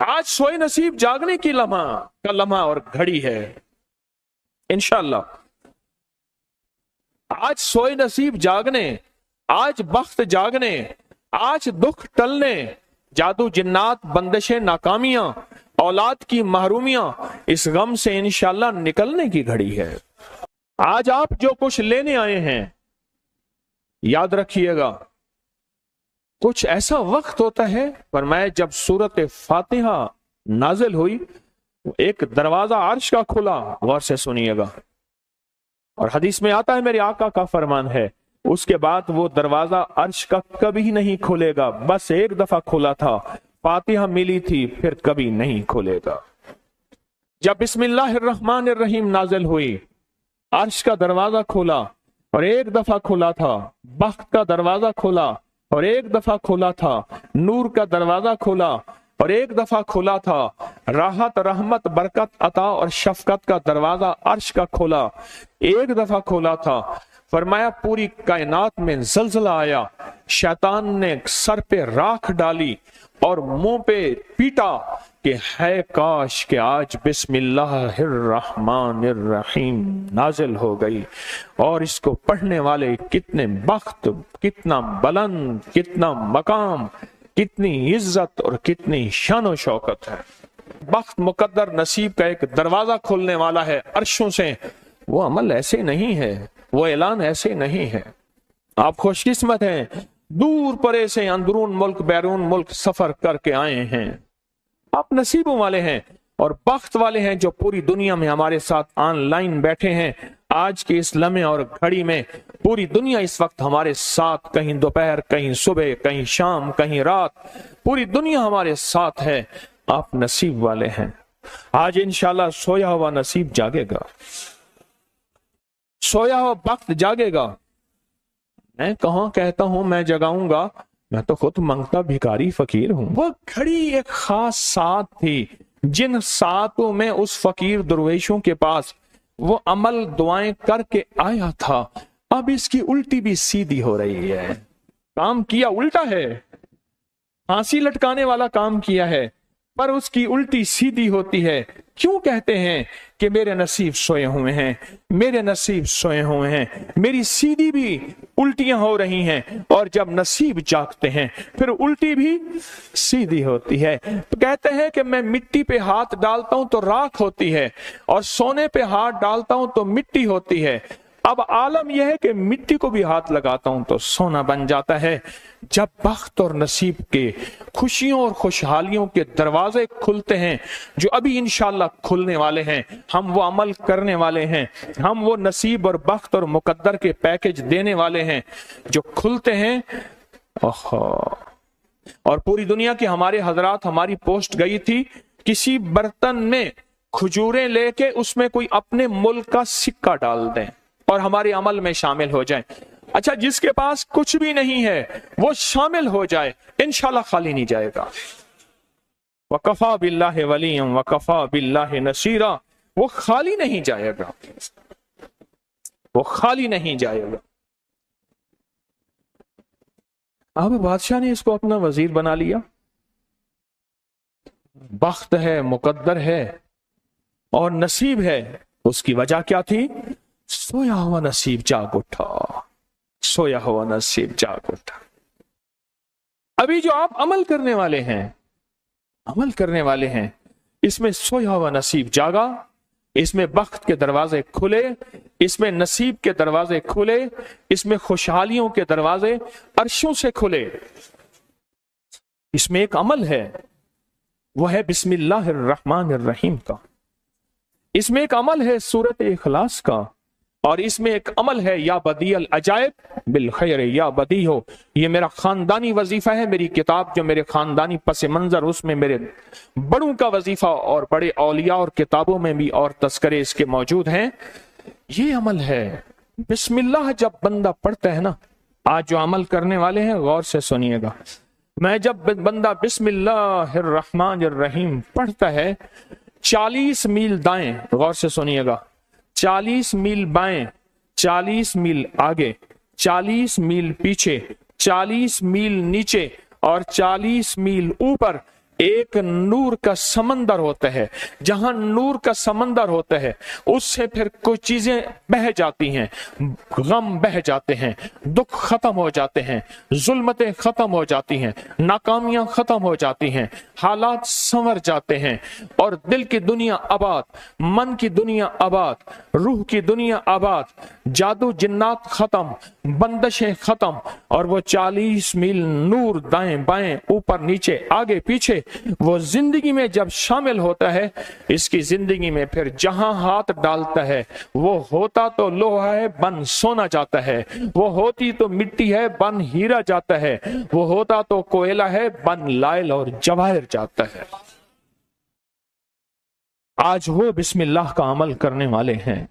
आज सोए नसीब जागने की का लम्हा और घड़ी है इंशाअल्लाह। आज सोए नसीब जागने, आज बख्त जागने, आज दुख टलने, जादू जिन्नात बंदिशें नाकामियां, औलाद की महरूमियां, इस गम से इंशाअल्लाह निकलने की घड़ी है। आज आप जो कुछ लेने आए हैं, याद रखिएगा कुछ ऐसा वक्त होता है, फरमाया जब सूरत फातिहा नाजिल हुई, एक दरवाजा अर्श का खुला, गौर से सुनिएगा, और हदीस में आता है मेरे आका का फरमान है, उसके बाद वो दरवाजा अर्श का कभी नहीं खुलेगा, बस एक दफा खुला था, फातिहा मिली थी, फिर कभी नहीं खुलेगा। जब बिस्मिल्लाहिर्रहमानिर्रहीम नाजिल हुई, अर्श का दरवाजा खुला और एक दफा खुला था, बख्त का दरवाजा खुला और एक दफा खुला था, नूर का दरवाजा खुला और एक दफा खुला था, राहत रहमत बरकत अता और शफकत का दरवाजा अर्श का खुला, एक दफा खुला था। फरमाया पूरी कायनात में जलजला आया, शैतान ने सर पे राख डाली और मुंह पे पीटा कि है काश कि आज बिस्मिल्लाहिर्रहमानिर्रहीम नाजिल हो गई, और इसको पढ़ने वाले कितने बख्त, कितना बुलंद, कितना मकाम, कितनी इज्जत और कितनी शान शौकत है। बख्त मुकद्दर नसीब का एक दरवाजा खुलने वाला है अर्शों से। वो अमल ऐसे नहीं है, वो ऐलान ऐसे नहीं है। आप खुशकिस्मत हैं, दूर परे से अंदरून मुल्क बैरून मुल्क सफर करके आए हैं। आप नसीबों वाले हैं और बख्त वाले हैं जो पूरी दुनिया में हमारे साथ ऑनलाइन बैठे हैं। आज के इस लम्हे और घड़ी में पूरी दुनिया इस वक्त हमारे साथ, कहीं दोपहर, कहीं सुबह, कहीं शाम, कहीं रात, पूरी दुनिया हमारे साथ है। आप नसीब वाले हैं। आज इंशाल्लाह सोया हुआ नसीब जागेगा, सोया हुआ वक्त जागेगा। मैं कहाँ कहता हूं मैं जगाऊंगा, मैं तो खुद मांगता भिखारी फकीर हूं। वो घड़ी एक खास साथ थी, जिन सातों में उस फकीर दरवेशों के पास वो अमल दुआएं करके आया था, अब इसकी उल्टी भी सीधी हो रही है। काम किया उल्टा है, फांसी लटकाने वाला काम किया है, पर उसकी उल्टी सीधी होती है। क्यों कहते हैं कि मेरे नसीब सोए हुए हैं, मेरे नसीब सोए हुए हैं, मेरी सीधी भी उल्टियां हो रही हैं, और जब नसीब जागते हैं फिर उल्टी भी सीधी होती है। तो कहते हैं कि मैं मिट्टी पे हाथ डालता हूं तो राख होती है, और सोने पे हाथ डालता हूं तो मिट्टी होती है। अब आलम यह है कि मिट्टी को भी हाथ लगाता हूं तो सोना बन जाता है। जब बख्त और नसीब के खुशियों और खुशहालियों के दरवाजे खुलते हैं, जो अभी इंशाल्लाह खुलने वाले हैं, हम वो अमल करने वाले हैं, हम वो नसीब और बख्त और मुकद्दर के पैकेज देने वाले हैं जो खुलते हैं। और पूरी दुनिया के हमारे हजरात, हमारी पोस्ट गई थी, किसी बर्तन में खजूरें लेके उसमें कोई अपने मुल्क का सिक्का डाल दें और हमारे अमल में शामिल हो जाए। अच्छा, जिसके पास कुछ भी नहीं है वो शामिल हो जाए, इंशाल्लाह खाली नहीं जाएगा। वकफा बिल्लाहि वलिय्यम वकफा बिल्लाहि नसीरा, वो खाली नहीं जाएगा, वो खाली नहीं जाएगा। अब बादशाह ने इसको अपना वजीर बना लिया। बख्त है, मुकद्दर है और नसीब है। उसकी वजह क्या थी? सोया हुआ नसीब जाग उठा, सोया हुआ नसीब जाग उठा। अभी जो आप अमल करने वाले हैं, अमल करने वाले हैं, इसमें सोया हुआ नसीब जागा, इसमें बख्त के दरवाजे खुले, इसमें नसीब के दरवाजे खुले, इसमें खुशहालियों के दरवाजे अर्शों से खुले। इसमें एक अमल है, वो है बिस्मिल्लाहिर्रहमानिर्रहीम का। इसमें एक अमल है सूरत इखलास का, और इसमें एक अमल है या बदीअल अजायब बिल खैर या बदी हो। ये मेरा खानदानी वजीफा है, मेरी किताब जो मेरे खानदानी पस मंजर, उसमें मेरे बड़ों का वजीफा और बड़े औलिया और किताबों में भी और तस्करे इसके मौजूद हैं। ये अमल है बिस्मिल्लाह। जब बंदा पढ़ता है ना, आज जो अमल करने वाले हैं गौर से सुनिएगा, मैं जब बंदा बिस्मिल्लाहिर्रहमानिर्रहीम पढ़ता है, 40 मील दाएं, गौर से सुनिएगा, 40 मील बाएं, 40 मील आगे, 40 मील पीछे, 40 मील नीचे और 40 मील ऊपर एक नूर का समंदर होता है, जहां नूर का समंदर होता है उससे फिर कुछ चीजें बह जाती हैं, गम बह जाते हैं, दुख खत्म हो जाते हैं, जुल्मतें खत्म हो जाती हैं, नाकामियां खत्म हो जाती हैं, हालात संवर जाते हैं और दिल की दुनिया आबाद, मन की दुनिया आबाद, रूह की दुनिया आबाद, जादू जिन्नात खत्म, बंदिशें खत्म और वो 40 मील नूर दाएं बाएं ऊपर नीचे आगे पीछे वो जिंदगी में जब शामिल होता है, इसकी जिंदगी में फिर जहां हाथ डालता है वो होता तो लोहा है बन सोना जाता है, वो होती तो मिट्टी है बन हीरा जाता है, वो होता तो कोयला है बन लाइल और जवाहिर जाता है। आज वो बिस्मिल्लाह का अमल करने वाले हैं,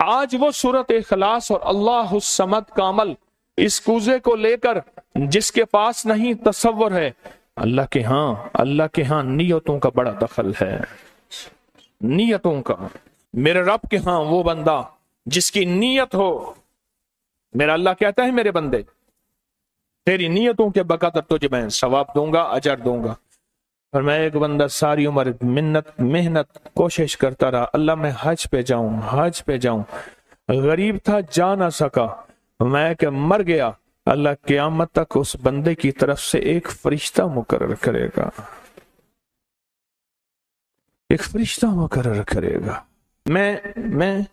आज वो सूरत इखलास और अल्लाह समद का अमल इस कूजे को लेकर जिसके पास नहीं तसव्वुर है, अल्लाह के हां नियतों का बड़ा दखल है, नियतों का। मेरे रब के हां वो बंदा जिसकी नीयत हो, मेरा अल्लाह कहता है मेरे बंदे तेरी नीयतों के बकदर तुझे मैं सवाब दूंगा, अजर दूंगा। और मैं एक बंदा सारी उम्र मेहनत कोशिश करता रहा, अल्लाह मैं हज पे जाऊं, गरीब था जा ना सका, मैं क्या मर गया, अल्लाह क़यामत तक उस बंदे की तरफ से एक फरिश्ता मुकर्रर करेगा, एक फरिश्ता मुकर्रर करेगा। मैं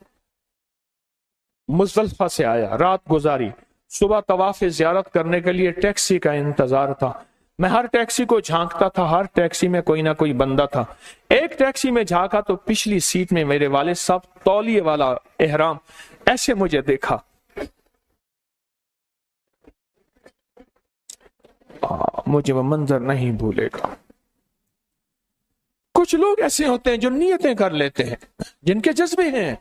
मुज़दलिफ़ा से आया, रात गुजारी, सुबह तवाफ़ ज़ियारत करने के लिए टैक्सी का इंतजार था। मैं हर टैक्सी को झांकता था, हर टैक्सी में कोई ना कोई बंदा था। एक टैक्सी में झांका तो पिछली सीट में मेरे वालिद साहब तौलिए वाला एहराम, ऐसे मुझे देखा, मुझे वो मंजर नहीं भूलेगा। कुछ लोग ऐसे होते हैं जो नियतें कर लेते हैं, जिनके जज्बे हैं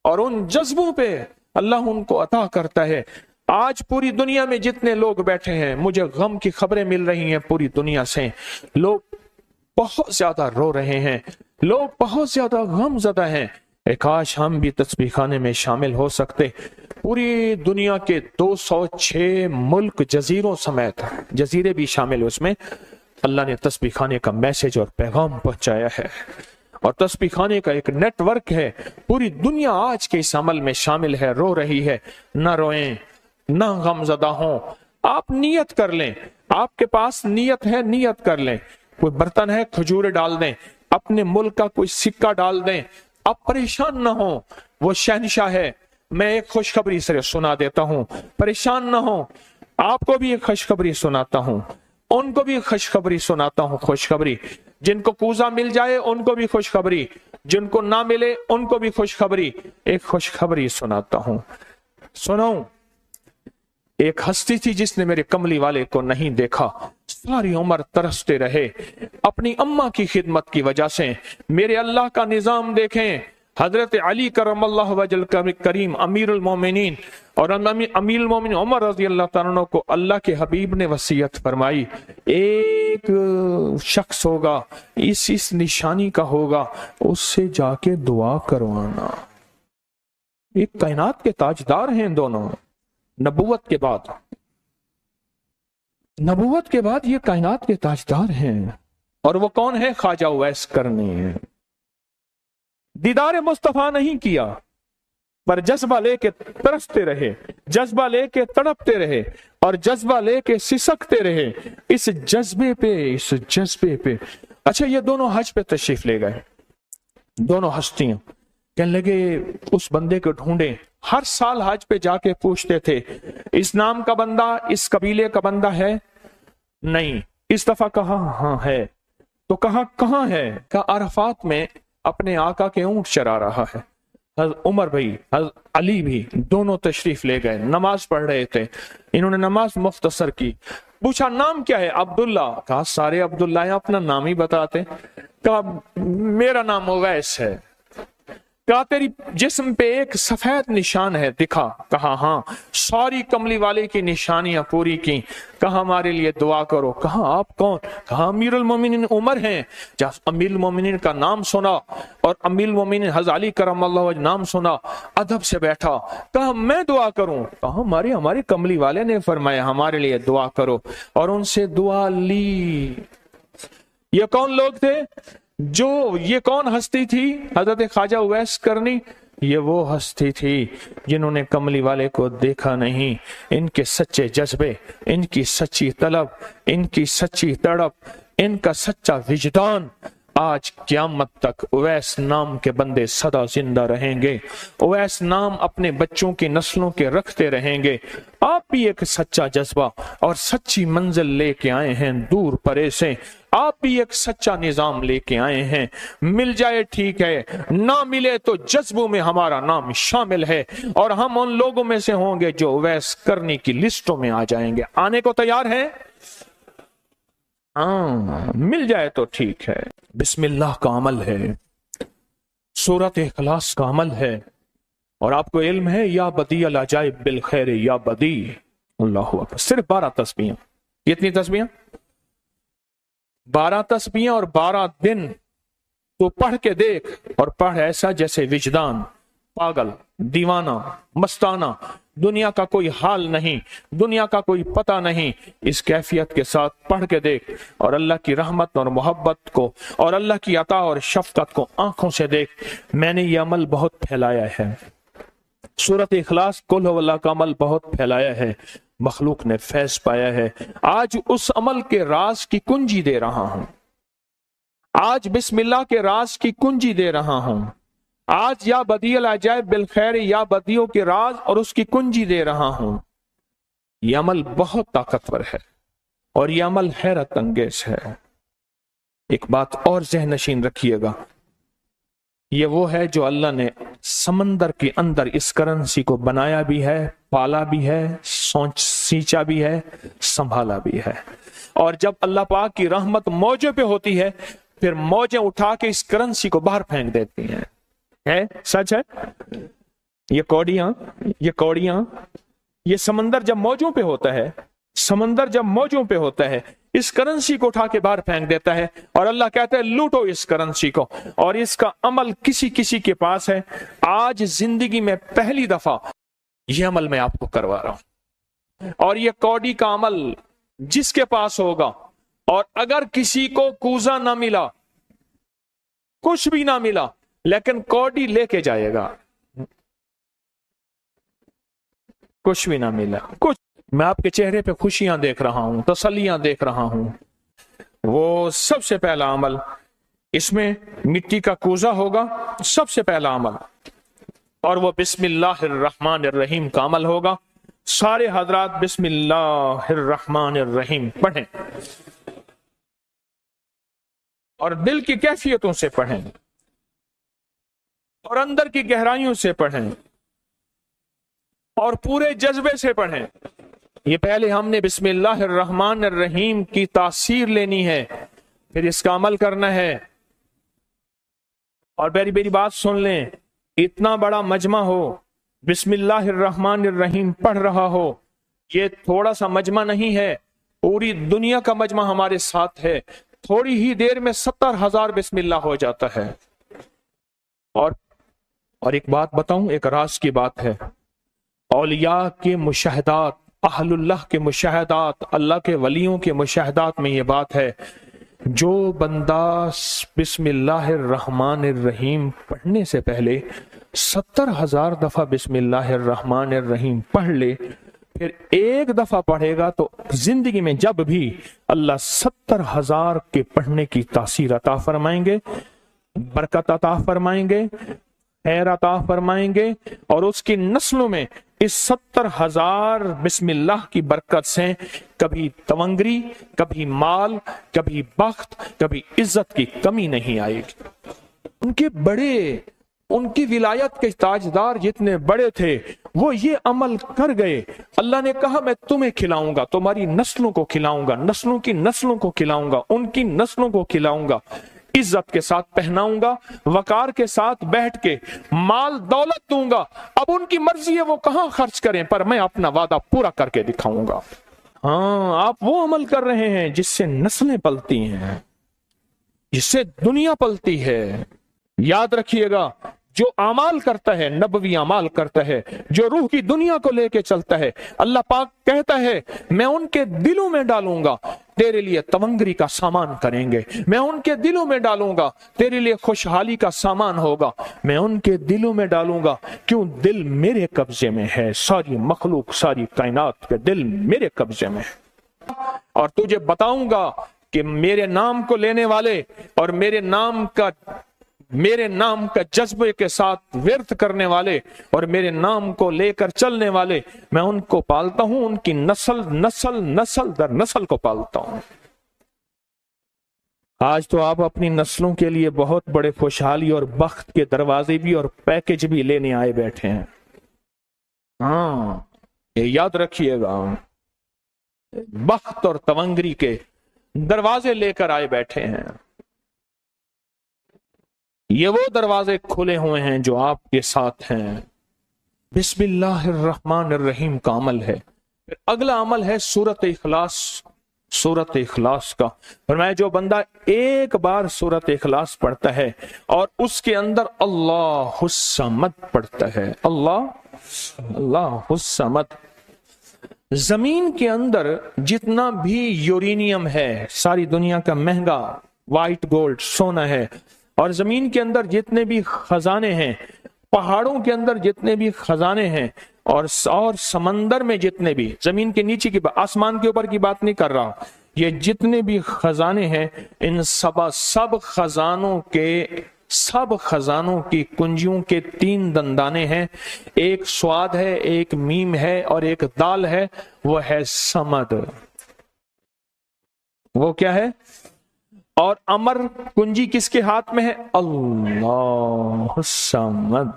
और उन जज्बों पे अल्लाह उनको अता करता है। आज पूरी दुनिया में जितने लोग बैठे हैं, मुझे गम की खबरें मिल रही हैं पूरी दुनिया से, लोग बहुत ज्यादा रो रहे हैं, लोग बहुत ज्यादा गमज़दा हैं। काश हम भी तस्बीह खाने में शामिल हो सकते। पूरी दुनिया के 206 मुल्क जजीरों समेत, जजीरे भी शामिल उसमें, अल्लाह ने तस्बीह खाने का मैसेज और पैगाम पहुंचाया है और तस्बीह खाने का एक नेटवर्क है। पूरी दुनिया आज के इस अमल में शामिल है, रो रही है। ना रोएं, ना गमज़दा हों, आप नियत कर लें, आपके पास नियत है, नियत कर लें। कोई बर्तन है, खजूर डाल दें, अपने मुल्क का कोई सिक्का डाल दें, आप परेशान ना हो, वो शहनशाह है। मैं एक खुशखबरी से सुना देता हूं, परेशान ना हो, आपको भी एक खुशखबरी सुनाता हूं, उनको भी खुशखबरी सुनाता हूं। खुशखबरी, जिनको कूजा मिल जाए उनको भी खुशखबरी, जिनको ना मिले उनको भी खुशखबरी। एक खुशखबरी सुनाता हूं, सुनाऊं। एक हस्ती थी जिसने मेरे कमली वाले को नहीं देखा, सारी उम्र तरसते रहे अपनी अम्मा की खिदमत की वजह से। मेरे अल्लाह का निजाम देखें, हजरत अली करमल्लाहु वजल करीम अमीरुल मोमिनीन और अमीरुल मोमिनीन उमर रज़ी अल्लाह तआला अन्हु को अल्लाह के हबीब ने वसीयत फरमाई, एक शख्स होगा, इस निशानी का होगा, उससे जाके दुआ करवाना। एक कायनात के ताजदार हैं दोनों, नबूवत के बाद ये कायनात के ताजदार हैं। और वो कौन है? ख्वाजा उवैस करनी है। दीदार मुस्तफा नहीं किया, पर जज्बा लेके तरसते रहे, जज्बा लेके तड़पते रहे और जज्बा लेके सिसकते रहे। इस जज्बे पे अच्छा, ये दोनों हज पे तशरीफ ले गए, दोनों हस्तियां। कहने लगे उस बंदे को ढूंढे। हर साल हज पे जाके पूछते थे, इस नाम का बंदा, इस कबीले का बंदा है? नहीं। इस दफा कहा हाँ है। तो कहा कहाँ है? कहा अरफात में अपने आका के ऊंट चरा रहा है। उमर भाई, अली भी, दोनों तशरीफ ले गए, नमाज पढ़ रहे थे। इन्होंने नमाज मुख्तसर की। पूछा नाम क्या है? अब्दुल्ला। कहा सारे अब्दुल्ला हैं, अपना नाम ही बताते। कहा मेरा नाम उवैस है। कहा तेरी जिस्म पे एक सफेद निशान है, दिखा। कहा हाँ। सारी कमली वाले की निशानियां पूरी की। कहा हमारे लिए दुआ करो। कहा आप कौन? कहा अमीरुल मोमिनीन उमर हैं। जब अमीरुल मोमिनीन का नाम सुना और अमीरुल मोमिनीन हज़रत अली करमल्लाहु वजह नाम सुना, अदब से बैठा। कहा मैं दुआ करूं? कहा हमारे कमली वाले ने फरमाया हमारे लिए दुआ करो। और उनसे दुआ ली। یہ کون لوگ تھے؟ یہ کون ہستی تھی؟ حضرت خواجہ اویس کرنی۔ یہ وہ ہستی تھی جنہوں نے کملی والے کو دیکھا نہیں، ان کے سچے جذبے، ان کی سچی طلب، ان کی سچی تڑپ، ان کا سچا وجدان، آج قیامت تک اویس نام کے بندے سدا زندہ رہیں گے، اویس نام اپنے بچوں کی نسلوں کے رکھتے رہیں گے۔ آپ بھی ایک سچا جذبہ اور سچی منزل لے کے آئے ہیں دور پرے سے، آپ بھی ایک سچا نظام لے کے آئے ہیں، مل جائے ٹھیک ہے، نہ ملے تو جذبوں میں ہمارا نام شامل ہے، اور ہم ان لوگوں میں سے ہوں گے جو اویس کرنی کی لسٹوں میں آ جائیں گے۔ آنے کو تیار ہیں؟ مل جائے تو ٹھیک ہے۔ بسم اللہ کا عمل ہے، سورۃ اخلاص کا عمل ہے، اور آپ کو علم ہے یا بدیع العجائب بالخیر یا بدیع، اللہ اکبر، صرف 12 تسبیحاں۔ کتنی تسبیحاں؟ 12 تسبیحاں اور 12 دن تو پڑھ کے دیکھ، اور پڑھ ایسا جیسے وجدان پاگل، دیوانہ، مستانہ، دنیا کا کوئی حال نہیں، دنیا کا کوئی پتہ نہیں، اس کیفیت کے ساتھ پڑھ کے دیکھ، اور اللہ کی رحمت اور محبت کو اور اللہ کی عطا اور شفقت کو آنکھوں سے دیکھ۔ میں نے یہ عمل بہت پھیلایا ہے، سورۃ اخلاص قل هو اللہ کا عمل بہت پھیلایا ہے، مخلوق نے فیض پایا ہے۔ آج اس عمل کے راز کی کنجی دے رہا ہوں، آج بسم اللہ کے راز کی کنجی دے رہا ہوں، آج یا بدیع العجائب بالخیر یا بدیعوں کے راز اور اس کی کنجی دے رہا ہوں۔ یہ عمل بہت طاقتور ہے اور یہ عمل حیرت انگیز ہے۔ ایک بات اور ذہن نشین رکھیے گا، یہ وہ ہے جو اللہ نے سمندر کے اندر اس کرنسی کو بنایا بھی ہے، پالا بھی ہے، سینچا بھی ہے، سنبھالا بھی ہے، اور جب اللہ پاک کی رحمت موجوں پہ ہوتی ہے پھر موجیں اٹھا کے اس کرنسی کو باہر پھینک دیتی ہیں۔ ہے سچ ہے؟ یہ کوڑیاں یہ سمندر جب موجوں پہ ہوتا ہے، سمندر جب موجوں پہ ہوتا ہے اس کرنسی کو اٹھا کے باہر پھینک دیتا ہے، اور اللہ کہتا ہے لوٹو اس کرنسی کو، اور اس کا عمل کسی کے پاس ہے۔ آج زندگی میں پہلی دفعہ یہ عمل میں آپ کو کروا رہا ہوں، اور یہ کوڑی کا عمل جس کے پاس ہوگا، اور اگر کسی کو کوزہ نہ ملا، کچھ بھی نہ ملا، لیکن کوڑی لے کے جائے گا، کچھ بھی نہ ملا، کچھ، میں آپ کے چہرے پہ خوشیاں دیکھ رہا ہوں، تسلیاں دیکھ رہا ہوں، وہ سب سے پہلا عمل، اس میں مٹی کا کوزہ ہوگا، سب سے پہلا عمل، اور وہ بسم اللہ الرحمن الرحیم کا عمل ہوگا۔ سارے حضرات بسم اللہ الرحمن الرحیم پڑھیں، اور دل کی کیفیتوں سے پڑھیں، اور اندر کی گہرائیوں سے پڑھیں، اور پورے جذبے سے پڑھیں۔ یہ پہلے ہم نے بسم اللہ الرحمن الرحیم کی تاثیر لینی ہے، پھر اس کا عمل کرنا ہے۔ اور میری بات سن لیں، اتنا بڑا مجمع ہو، بسم اللہ الرحمن الرحیم پڑھ رہا ہو، یہ تھوڑا سا مجمع نہیں ہے، پوری دنیا کا مجمع ہمارے ساتھ ہے، تھوڑی ہی دیر میں 70,000 بسم اللہ ہو جاتا ہے۔ اور ایک بات بتاؤں، ایک راز کی بات ہے، اولیاء کے مشاہدات، اہل اللہ کے مشاہدات، اللہ کے ولیوں کے مشاہدات میں یہ بات ہے، جو بندہ بسم اللہ الرحمن الرحیم پڑھنے سے پہلے 70,000 دفعہ بسم اللہ الرحمن الرحیم پڑھ لے، پھر ایک دفعہ پڑھے گا تو زندگی میں جب بھی اللہ 70,000 کے پڑھنے کی تاثیر عطا فرمائیں گے، برکت عطا فرمائیں گے، خیر عطا فرمائیں گے، اور اس کی نسلوں میں اس 70,000 بسم اللہ کی برکت سے کبھی تونگری، کبھی مال، کبھی بخت، کبھی عزت کی کمی نہیں آئے گی۔ ان کی ولایت کے تاجدار جتنے بڑے تھے وہ یہ عمل کر گئے، اللہ نے کہا میں تمہیں کھلاؤں گا، تمہاری نسلوں کو کھلاؤں گا، نسلوں کی نسلوں کو کھلاؤں گا، ان کی نسلوں کو کھلاؤں گا، عزت کے ساتھ پہناؤں گا، وقار کے ساتھ بیٹھ کے مال دولت دوں گا، اب ان کی مرضی ہے وہ کہاں خرچ کریں، پر میں اپنا وعدہ پورا کر کے دکھاؤں گا۔ ہاں، آپ وہ عمل کر رہے ہیں جس سے نسلیں پلتی ہیں، جس سے دنیا پلتی ہے۔ یاد رکھیے گا، जो अमाल करता है, नबवी अमाल करता है, जो रूह की दुनिया को लेके चलता है, अल्लाह पाक कहता है मैं उनके दिलों में डालूंगा, तेरे लिए तवंगरी का सामान करेंगे, मैं उनके दिलों में डालूंगा, तेरे लिए खुशहाली का सामान होगा, मैं उनके दिलों में डालूंगा। क्यों? दिल मेरे कब्जे में है, सारी मखलूक, सारी कायनात के दिल मेरे कब्जे में है। और तुझे बताऊंगा कि मेरे नाम को लेने वाले और मेरे नाम का जज्बे के साथ व्यर्थ करने वाले और मेरे नाम को लेकर चलने वाले, मैं उनको पालता हूं, उनकी नस्ल दर नस्ल को पालता हूं। आज तो आप अपनी नस्लों के लिए बहुत बड़े खुशहाली और बख्त के दरवाजे भी और पैकेज भी लेने आए बैठे हैं। हाँ, ये याद रखिएगा, बख्त और तवंगरी के दरवाजे लेकर आए बैठे हैं। ये वो दरवाजे खुले हुए हैं जो आपके साथ हैं। बिस्मिल्लाहिर्रहमानिर्रहीम का अमल है। फिर अगला अमल है सूरत इखलास। सूरत इखलास का फरमाया जो बंदा एक बार सूरत इखलास पढ़ता है और उसके अंदर अल्लाहुस समद पढ़ता है, अल्लाहुस समद, जमीन के अंदर जितना भी यूरेनियम है, सारी दुनिया का महंगा व्हाइट गोल्ड सोना है, और जमीन के अंदर जितने भी खजाने हैं, पहाड़ों के अंदर जितने भी खजाने हैं, और समंदर में जितने भी, जमीन के नीचे की, आसमान के ऊपर की बात नहीं कर रहा, ये जितने भी खजाने हैं, इन सब खजानों की कुंजियों के 3 दंदाने हैं। एक स्वाद है, एक मीम है और एक दाल है, वो है समद। वो क्या है? और अमर कुंजी किसके हाथ में है? अल्लाह समद।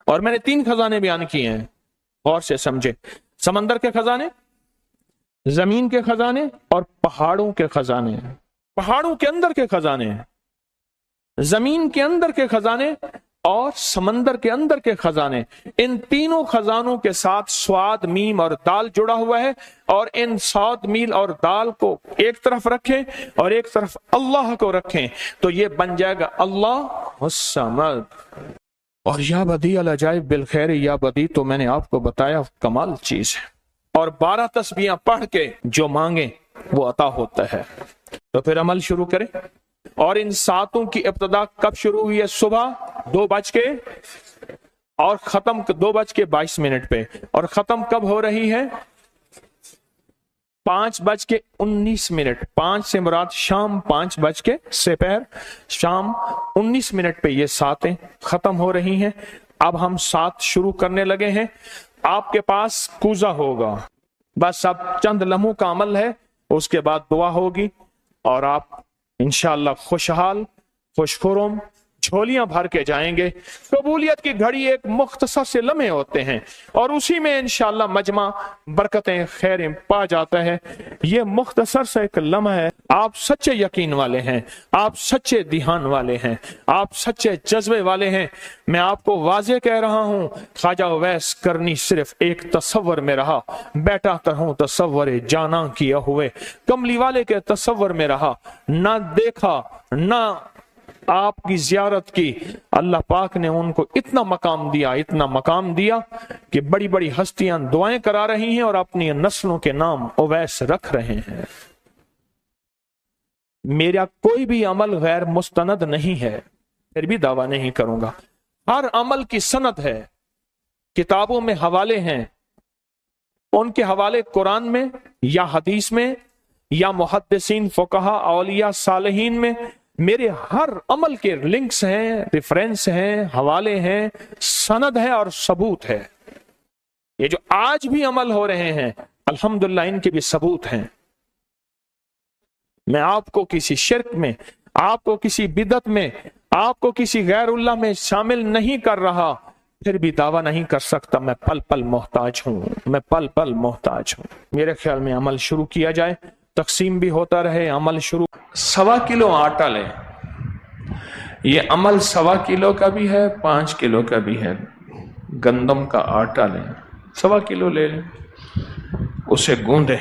और मैंने 3 खजाने बयान किए हैं, गौर से समझे। समंदर के खजाने, जमीन के खजाने और पहाड़ों के खजाने। पहाड़ों के अंदर के खजाने, जमीन के अंदर के खजाने और समंदर के अंदर के खजाने। इन तीनों खजानों के साथ स्वाद, मीम और दाल जुड़ा हुआ है, और इन स्वाद, मील और दाल को एक तरफ रखें और एक तरफ अल्लाह को रखें, तो ये बन जाएगा अल्लाह समद। और या बदी अल अजाइब बिल खैर, या बदी तो मैंने आपको बताया कमाल चीज है। और 12 तस्बीहां पढ़ के जो मांगे वो अता होता है। तो फिर अमल शुरू करें। और इन 7 की इब्तिदा कब शुरू हुई है? सुबह 2 बज के और खत्म 2:22 पे, और खत्म कब हो रही है? 5:19। 5 से मुराद शाम 5 बज के सेपहर शाम 19 पे ये 7 खत्म हो रही हैं। अब हम 7 शुरू करने लगे हैं। आपके पास कूजा होगा, बस अब चंद लम्हों का अमल है, उसके बाद दुआ होगी और आप इंशाअल्लाह खुशहाल खुशखुरम झोलियां भर के जाएंगे। कबूलियत की घड़ी एक मुख्तसर से लम्हे होते हैं और उसी में इंशाअल्लाह मजमा बरकतें खैरें पा जाता है। ये मुख्तसर से एक लम्हा है। आप सच्चे यकीन वाले हैं, आप सच्चे ध्यान वाले हैं, आप सच्चे जज्बे वाले हैं। मैं आपको वाजे कह रहा हूं, ख्वाजा उवैस करनी सिर्फ एक तसव्वुर में रहा, बैठा तरहूं तसव्वुर जाना किया हुए, कमली वाले के तसव्वुर में रहा, ना देखा ना आपकी जियारत की। अल्लाह पाक ने उनको इतना मकाम दिया कि बड़ी बड़ी हस्तियां दुआएं करा रही हैं और अपनी नस्लों के नाम उवैस रख रहे हैं। मेरा कोई भी अमल गैर मुस्तनद नहीं है, फिर भी दावा नहीं करूंगा। हर अमल की सनद है, किताबों में हवाले हैं, उनके हवाले कुरान में या हदीस में या मुहद्दिसीन, फुकहा, औलिया, सालिहीन में मेरे हर अमल के लिंक्स हैं, रेफरेंस हैं, हवाले हैं, सनद है और सबूत है। ये जो आज भी अमल हो रहे हैं अल्हम्दुलिल्लाह इनके भी सबूत हैं। मैं आपको किसी शिर्क में, आपको किसी बिदत में, आपको किसी गैरुल्लाह में शामिल नहीं कर रहा, फिर भी दावा नहीं कर सकता मैं पल पल मोहताज हूं, मैं पल पल मोहताज हूं। मेरे ख्याल में अमल शुरू किया जाए, तकसीम भी होता रहे, अमल शुरू। 1.25 किलो आटा ले, ये अमल 1.25 किलो का भी है, 5 किलो का भी है। गंदम का आटा लें, 1.25 किलो ले लें, उसे गूंदें,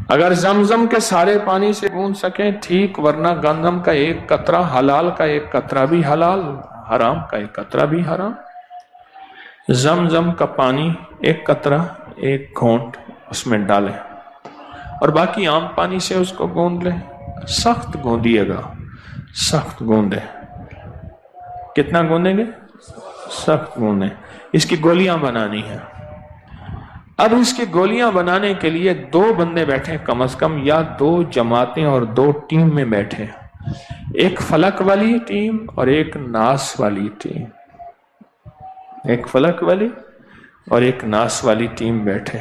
اگر زمزم کے سارے پانی سے گوندھ سکیں ٹھیک، ورنہ گندم کا ایک قطرہ حلال کا ایک قطرہ بھی حلال، حرام کا ایک قطرہ بھی حرام۔ زمزم کا پانی ایک قطرہ ایک گھونٹ اس میں ڈالیں اور باقی عام پانی سے اس کو گوندھ لیں، سخت گوندیے گا، سخت گوندیں۔ کتنا گوندیں گے؟ سخت گوندیں۔ اس کی گولیاں بنانی ہیں۔ اب اس کی گولیاں بنانے کے لیے 2 بندے بیٹھے کم از کم، یا 2 جماعتیں اور 2 ٹیم میں بیٹھے، ایک فلک والی ٹیم اور ایک ناس والی ٹیم، ایک فلک والی اور ایک ناس والی ٹیم بیٹھے۔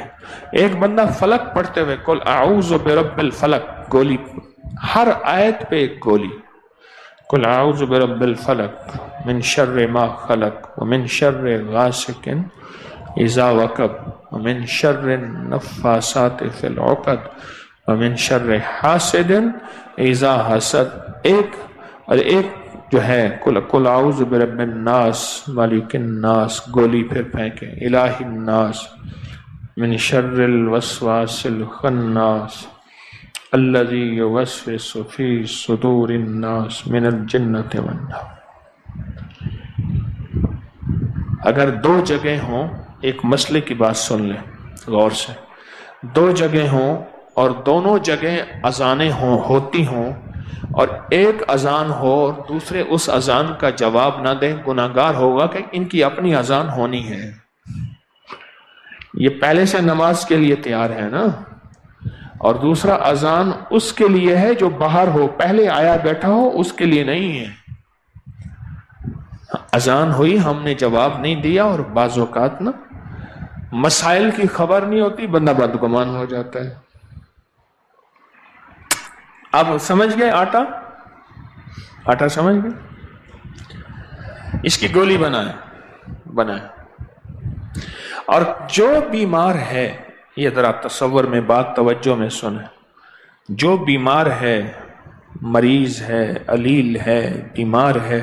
ایک بندہ فلک پڑھتے ہوئے قل اعوذ برب الفلق، گولی ہر آیت پہ ایک گولی، قل اعوذ برب الفلق من شر ما خلق ومن شر غاسق اذا وقب ومن شر النفاثات فی العقد ومن شر حاسد اذا حسد، ایک اور ایک جو ہے قل اعوذ برب الناس مالک الناس، گولی پھر پھینکیں الہ الناس من شر الوسواس الخناس الذی یوسوس فی صدور الناس من الجنۃ والناس۔ اگر 2 جگہ ہوں، ایک مسئلے کی بات سن لیں غور سے، 2 جگہ ہوں اور دونوں جگہ اذانیں ہوتی ہوں اور ایک اذان ہو اور دوسرے اس اذان کا جواب نہ دیں، گناہگار ہوگا کہ ان کی اپنی اذان ہونی ہے۔ یہ پہلے سے نماز کے لیے تیار ہے نا، اور دوسرا اذان اس کے لیے ہے جو باہر ہو، پہلے آیا بیٹھا ہو اس کے لیے نہیں ہے۔ اذان ہوئی، ہم نے جواب نہیں دیا، اور بعض اوقات نا مسائل کی خبر نہیں ہوتی، بندہ بدگمان ہو جاتا ہے۔ اب سمجھ گئے آٹا سمجھ گئے؟ اس کی گولی بنائیں۔ اور جو بیمار ہے، یہ ذرا تصور میں بات توجہ میں سنیں، جو بیمار ہے، مریض ہے، علیل ہے، بیمار ہے،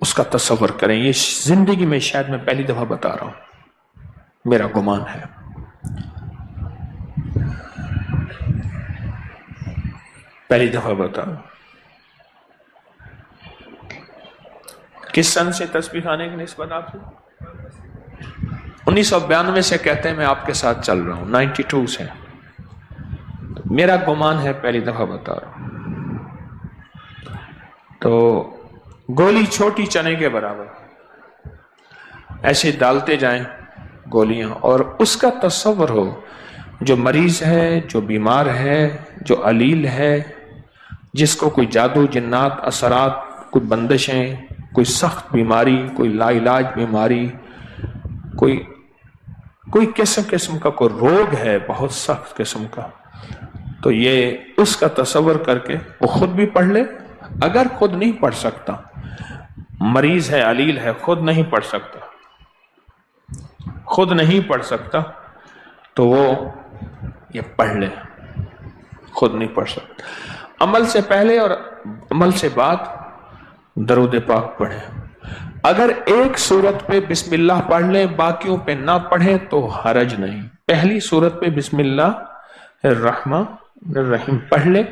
اس کا تصور کریں۔ یہ زندگی میں شاید میں پہلی دفعہ بتا رہا ہوں، میرا گمان ہے۔ پہلی دفعہ بتا رہا ہوں۔ کس سن سے تسبیح خانے کی نسبت آپ سے؟ 1992 سے کہتے ہیں، میں آپ کے ساتھ چل رہا ہوں، 92 سے۔ میرا گمان ہے پہلی دفعہ بتا رہا ہوں۔ تو گولی چھوٹی چنے کے برابر، ایسے ڈالتے جائیں گولیاں، اور اس کا تصور ہو جو مریض ہے، جو بیمار ہے، جو علیل ہے، جس کو کوئی جادو جنات اثرات، کوئی بندشیں، کوئی سخت بیماری، کوئی لا علاج بیماری، کوئی قسم کا کوئی روگ ہے، بہت سخت قسم کا، تو یہ اس کا تصور کر کے وہ خود بھی پڑھ لے۔ اگر خود نہیں پڑھ سکتا، مریض ہے، علیل ہے، خود نہیں پڑھ سکتا، تو وہ یہ پڑھ لے، خود نہیں پڑھ سکتا۔ عمل سے پہلے اور عمل سے بعد درود پاک پڑھیں۔ اگر ایک سورت پہ بسم اللہ پڑھ لیں، باقیوں پہ نہ پڑھیں تو حرج نہیں۔ پہلی سورت پہ بسم اللہ الرحمن الرحیم پڑھ لیں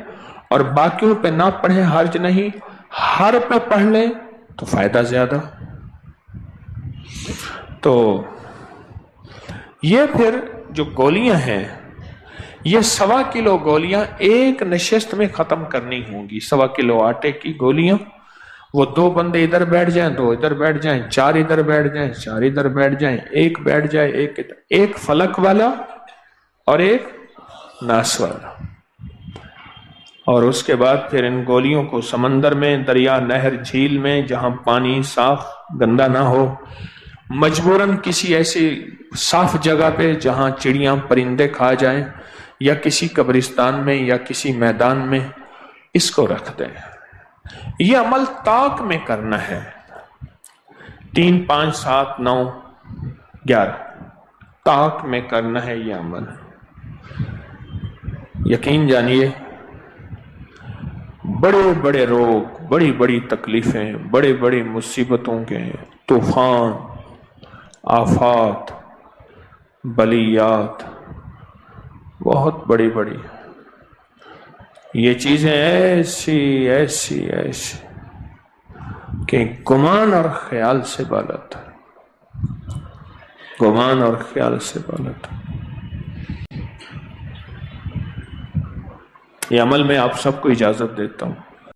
اور باقیوں پہ نہ پڑھیں، حرج نہیں۔ ہر پہ پڑھ لیں تو فائدہ زیادہ۔ تو یہ پھر جو گولیاں ہیں، یہ 1.25 کلو گولیاں ایک نشست میں ختم کرنی ہوں گی۔ 1.25 کلو آٹے کی گولیاں، وہ 2 بندے ادھر بیٹھ جائیں، 2 ادھر بیٹھ جائیں، 4 ادھر بیٹھ جائیں، 4 ادھر بیٹھ جائیں، ایک بیٹھ جائے، ایک ادھر، ایک فلک والا اور ایک ناس والا۔ اور اس کے بعد پھر ان گولیوں کو سمندر میں، دریا، نہر، جھیل میں، جہاں پانی صاف گندا نہ ہو، مجبوراً کسی ایسی صاف جگہ پہ جہاں چڑیاں پرندے کھا جائیں، یا کسی قبرستان میں یا کسی میدان میں اس کو رکھ دیں۔ یہ عمل طاق میں کرنا ہے، 3، 5، 7، 9، 11 طاق میں کرنا ہے یہ عمل۔ یقین جانیے، بڑے بڑے روگ، بڑی بڑی تکلیفیں، بڑے بڑے مصیبتوں کے طوفان، آفات، بلیات، بہت بڑی بڑی یہ چیزیں ایسی ایسی ایسی کہ گمان اور خیال سے بالاتر، گمان اور خیال سے بالاتر۔ یہ عمل میں آپ سب کو اجازت دیتا ہوں۔